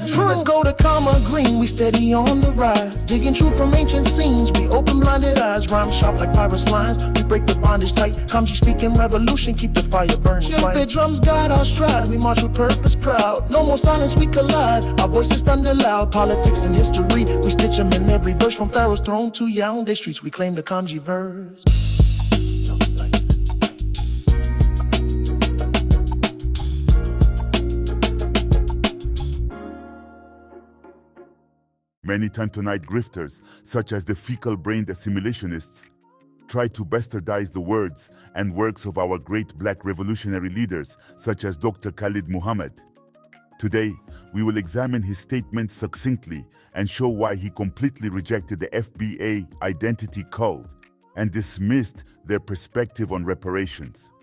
True. Let's go to Karma Green, we steady on the rise. Digging truth from ancient scenes, we open blinded eyes. Rhyme sharp like pirate lines, we break the bondage tight. Kamji speaking revolution, keep the fire burning. Chimpy drums guide our stride, we march with purpose proud. No more silence, we collide, our voices thunder loud. Politics and history, we stitch them in every verse. From Pharaoh's throne to Yaoundé streets, we claim the Kamji verse. Many Tantonite grifters, such as the fecal-brained assimilationists, try to bastardize the words and works of our great black revolutionary leaders, such as Dr. Khalid Muhammad. Today, we will examine his statements succinctly and show why he completely rejected the FBA identity cult and dismissed their perspective on reparations.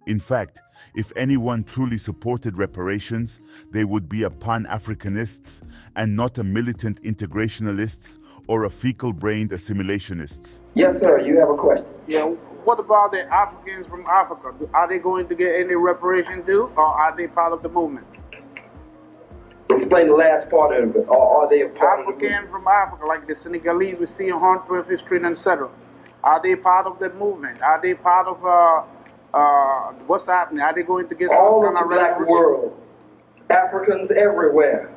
In fact, if anyone truly supported reparations, they would be a pan-Africanists and not a militant integrationalists or a fecal-brained assimilationists. Yes, sir. You have a question. Yeah. What about the Africans from Africa? Are they going to get any reparations due, or are they part of the movement? Explain the last part of it. Or are they a part Africans from Africa, like the Senegalese we see on 125th Street, etc. Are they part of the movement? Are they part of what's happening? Are they going to get all some of kind the black world? Africans everywhere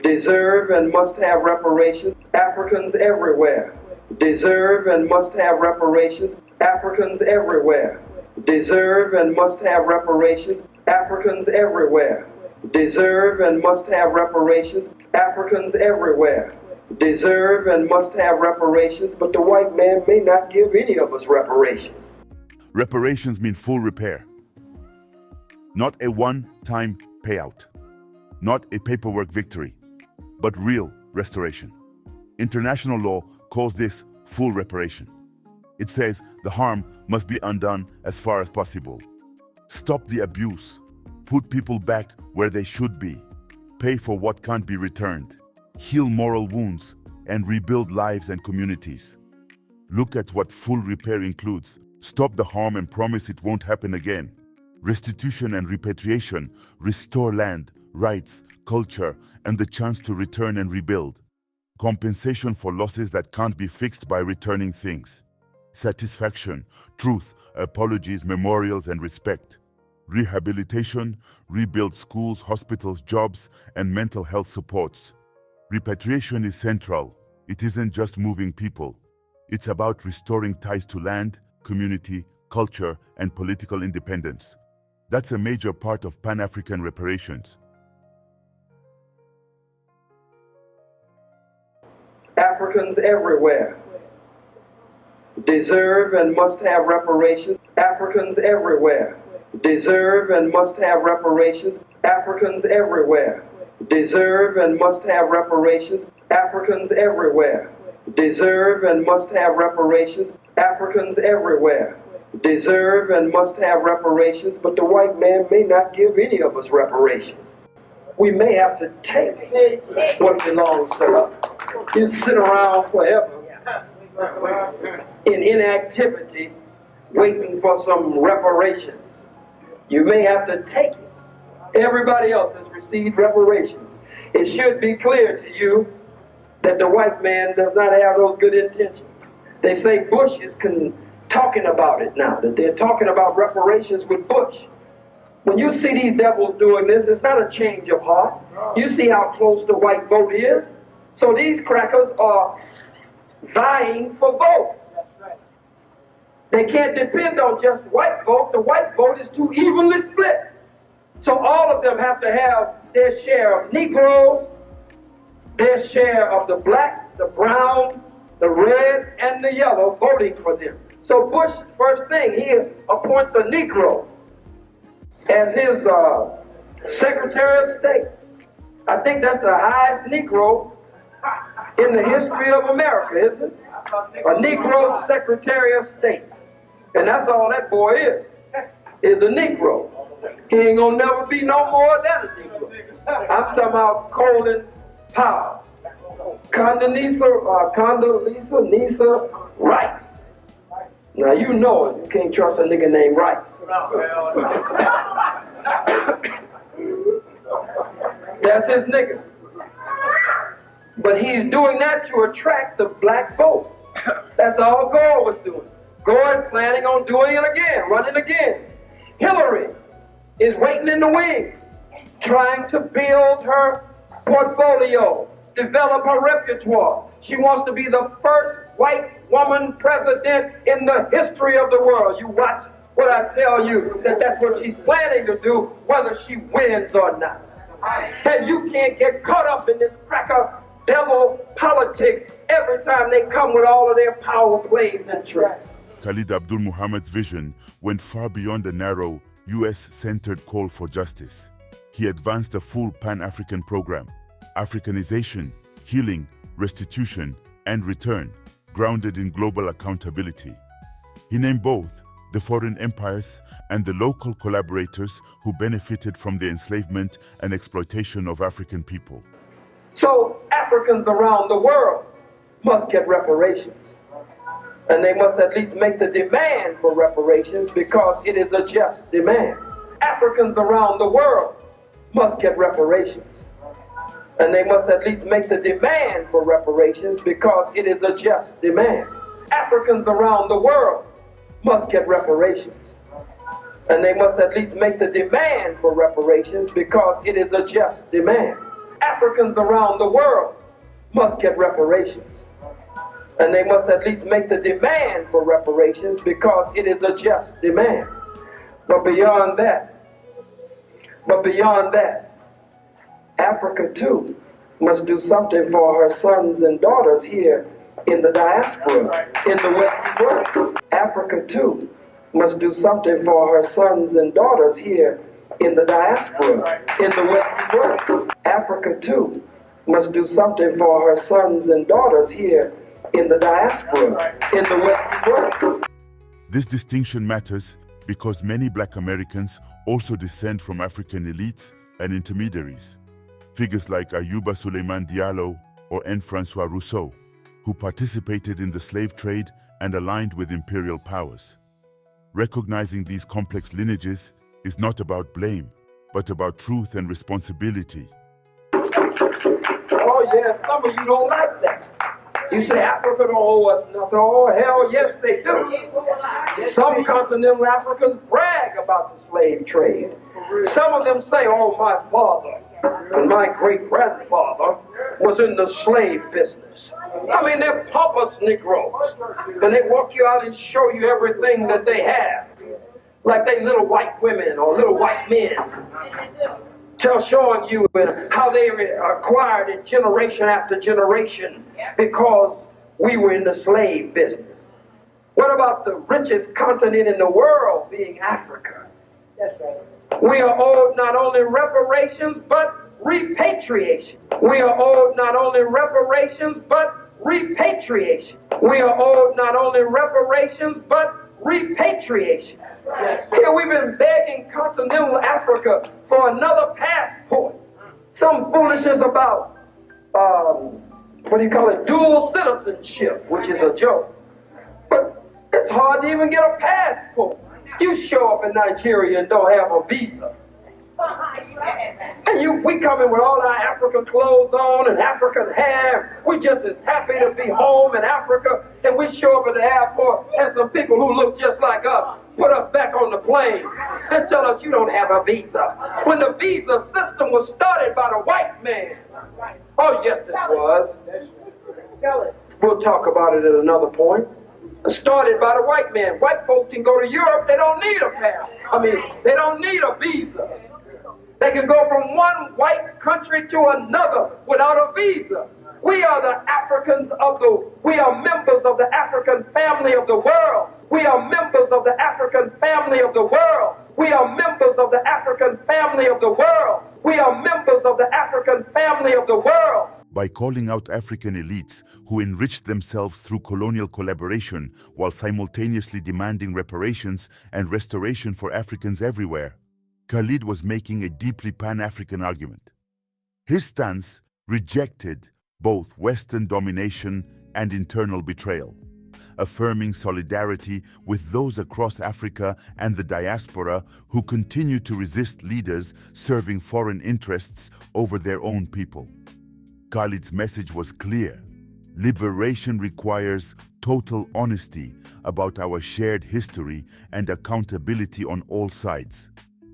deserve and must have reparations. Africans everywhere deserve and must have reparations. Africans everywhere deserve and must have reparations. Africans everywhere deserve and must have reparations. Africans everywhere deserve and must have reparations, but the white man may not give any of us reparations. Reparations mean full repair, not a one-time payout, not a paperwork victory, but real restoration. International law calls this full reparation. It says the harm must be undone as far as possible. Stop the abuse, put people back where they should be, pay for what can't be returned, heal moral wounds, and rebuild lives and communities. Look at what full repair includes. Stop the harm and promise it won't happen again. Restitution and repatriation restore land, rights, culture, and the chance to return and rebuild. Compensation for losses that can't be fixed by returning things. Satisfaction, truth, apologies, memorials, and respect. Rehabilitation, rebuild schools, hospitals, jobs, and mental health supports. Repatriation is central. It isn't just moving people. It's about restoring ties to land, community, culture, and political independence. That's a major part of Pan-African reparations. Africans everywhere deserve and must have reparations. Africans everywhere deserve and must have reparations. Africans everywhere deserve and must have reparations. Africans everywhere deserve and must have reparations. Africans everywhere deserve and must have reparations, but the white man may not give any of us reparations. We may have to take what belongs to us. You sit around forever in inactivity waiting for some reparations. You may have to take it. Everybody else has received reparations. It should be clear to you that the white man does not have those good intentions. They say Bush is talking about it now, that they're talking about reparations with Bush. When you see these devils doing this, it's not a change of heart. You see how close the white vote is. So these crackers are vying for votes. They can't depend on just white vote. The white vote is too evenly split. So all of them have to have their share of Negroes, their share of the black, the brown, the red, and the yellow voting for them. So Bush, first thing, he appoints a Negro as his Secretary of State. I think that's the highest Negro in the history of America, isn't it? A Negro Secretary of State. And that's all that boy is a Negro. He ain't gonna never be no more than a Negro. I'm talking about Colin Powell. Condoleezza Rice. Now you know it. You can't trust a nigga named Rice. That's his nigga. But he's doing that to attract the black vote. That's all Gore was doing. Gore is planning on doing it again, running again. Hillary is waiting in the wings, trying to build her portfolio, develop her repertoire. She wants to be the first white woman president in the history of the world. You watch what I tell you, that's what she's planning to do, whether she wins or not. And you can't get caught up in this cracker devil politics every time they come with all of their power plays and tricks. Khalid Abdul Muhammad's vision went far beyond a narrow, US-centered call for justice. He advanced a full Pan-African program, Africanization, healing, restitution, and return, grounded in global accountability. He named both the foreign empires and the local collaborators who benefited from the enslavement and exploitation of African people. So Africans around the world must get reparations. And they must at least make the demand for reparations because it is a just demand. Africans around the world must get reparations. And they must at least make the demand for reparations because it is a just demand. Africans around the world must get reparations. And they must at least make the demand for reparations because it is a just demand. Africans around the world must get reparations. And they must at least make the demand for reparations because it is a just demand. But beyond that, Africa too must do something for her sons and daughters here in the diaspora, in the Western world. Africa too must do something for her sons and daughters here in the diaspora, in the Western world. Africa too must do something for her sons and daughters here in the diaspora, in the Western world. This distinction matters because many Black Americans also descend from African elites and intermediaries. Figures like Ayuba Suleiman Diallo or N. Francois Rousseau, who participated in the slave trade and aligned with imperial powers. Recognizing these complex lineages is not about blame, but about truth and responsibility. Oh yes, some of you don't like that. You say Africa don't owe us nothing. Oh hell yes they do. Some continental Africans brag about the slave trade. Some of them say, oh my father and my great-grandfather was in the slave business. I mean, they're pompous Negroes. And they walk you out and show you everything that they have. Like they little white women or little white men. Showing you how they acquired it generation after generation because we were in the slave business. What about the richest continent in the world being Africa? That's right. We are owed not only reparations, but repatriation. We are owed not only reparations, but repatriation. We are owed not only reparations, but repatriation. Yes. Here we've been begging continental Africa for another passport. Some foolishness about, dual citizenship, which is a joke. But it's hard to even get a passport. You show up in Nigeria and don't have a visa. And we come in with all our African clothes on and African hair. We just as happy to be home in Africa. And we show up at the airport and some people who look just like us put us back on the plane and tell us you don't have a visa. When the visa system was started by the white man. Oh yes it was. We'll talk about it at another point. Started by the white man. White folks can go to Europe, they don't need a pass. They don't need a visa. They can go from one white country to another without a visa. We are the Africans we are members of the African family of the world. We are members of the African family of the world. We are members of the African family of the world. We are members of the African family of the world. By calling out African elites who enriched themselves through colonial collaboration while simultaneously demanding reparations and restoration for Africans everywhere, Khalid was making a deeply Pan-African argument. His stance rejected both Western domination and internal betrayal. affirming solidarity with those across Africa and the diaspora who continue to resist leaders serving foreign interests over their own people. Khalid's message was clear. Liberation requires total honesty about our shared history and accountability on all sides,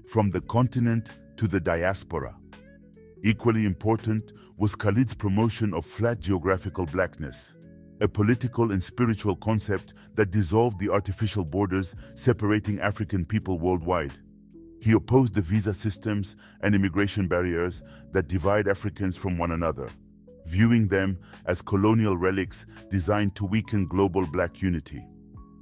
from the continent to the diaspora. Equally important was Khalid's promotion of flat geographical blackness, a political and spiritual concept that dissolved the artificial borders separating African people worldwide. He opposed the visa systems and immigration barriers that divide Africans from one another, viewing them as colonial relics designed to weaken global black unity.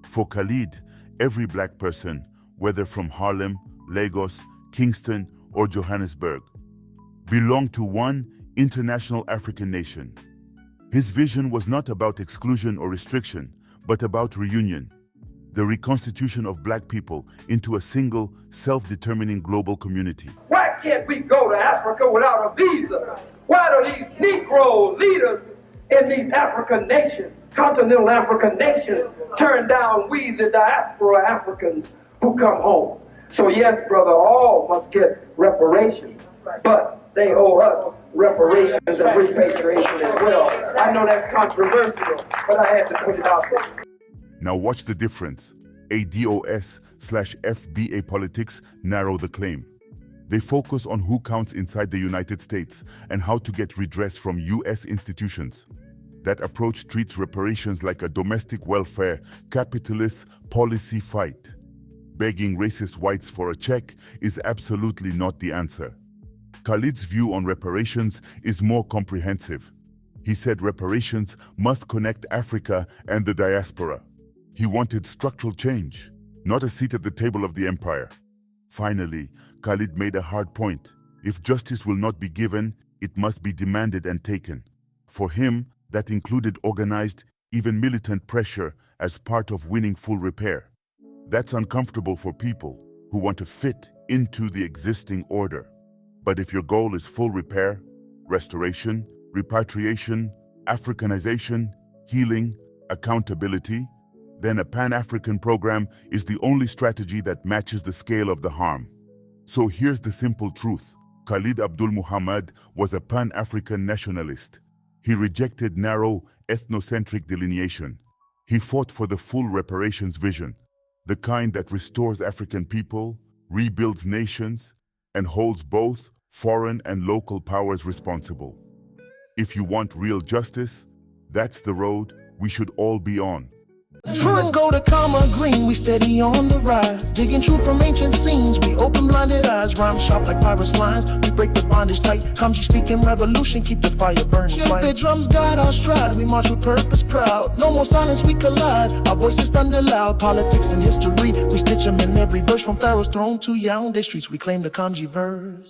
For Khalid, every black person, whether from Harlem, Lagos, Kingston, or Johannesburg, belonged to one international African nation. His vision was not about exclusion or restriction, but about reunion, the reconstitution of black people into a single, self-determining global community. Why can't we go to Africa without a visa? Why do these Negro leaders in these African nations, continental African nations, turn down we, the diaspora Africans who come home? So yes, brother, all must get reparations, but they owe us reparations and repatriation as well. I know that's controversial, but I had to put it out there. Now watch the difference. ADOS/FBA politics narrow the claim. They focus on who counts inside the United States and how to get redress from US institutions. That approach treats reparations like a domestic welfare, capitalist policy fight. Begging racist whites for a check is absolutely not the answer. Khalid's view on reparations is more comprehensive. He said reparations must connect Africa and the diaspora. He wanted structural change, not a seat at the table of the empire. Finally, Khalid made a hard point. If justice will not be given, it must be demanded and taken. For him, that included organized, even militant pressure as part of winning full repair. That's uncomfortable for people who want to fit into the existing order. But if your goal is full repair, restoration, repatriation, Africanization, healing, accountability, then a Pan-African program is the only strategy that matches the scale of the harm. So here's the simple truth. Khalid Abdul Muhammad was a Pan-African nationalist. He rejected narrow, ethnocentric delineation. He fought for the full reparations vision, the kind that restores African people, rebuilds nations, and holds both foreign and local powers responsible. If you want real justice, that's the road we should all be on. True. Let's go to Comma Green, we steady on the rise. Digging truth from ancient scenes, we open blinded eyes. Rhyme sharp like pirates' lines, we break the bondage tight. Kamji speaking revolution, keep the fire burning. The drums guide our stride, we march with purpose proud. No more silence, we collide, our voices thunder loud. Politics and history, we stitch them in every verse. From Pharaoh's throne to Yaoundé streets, we claim the Kamji verse.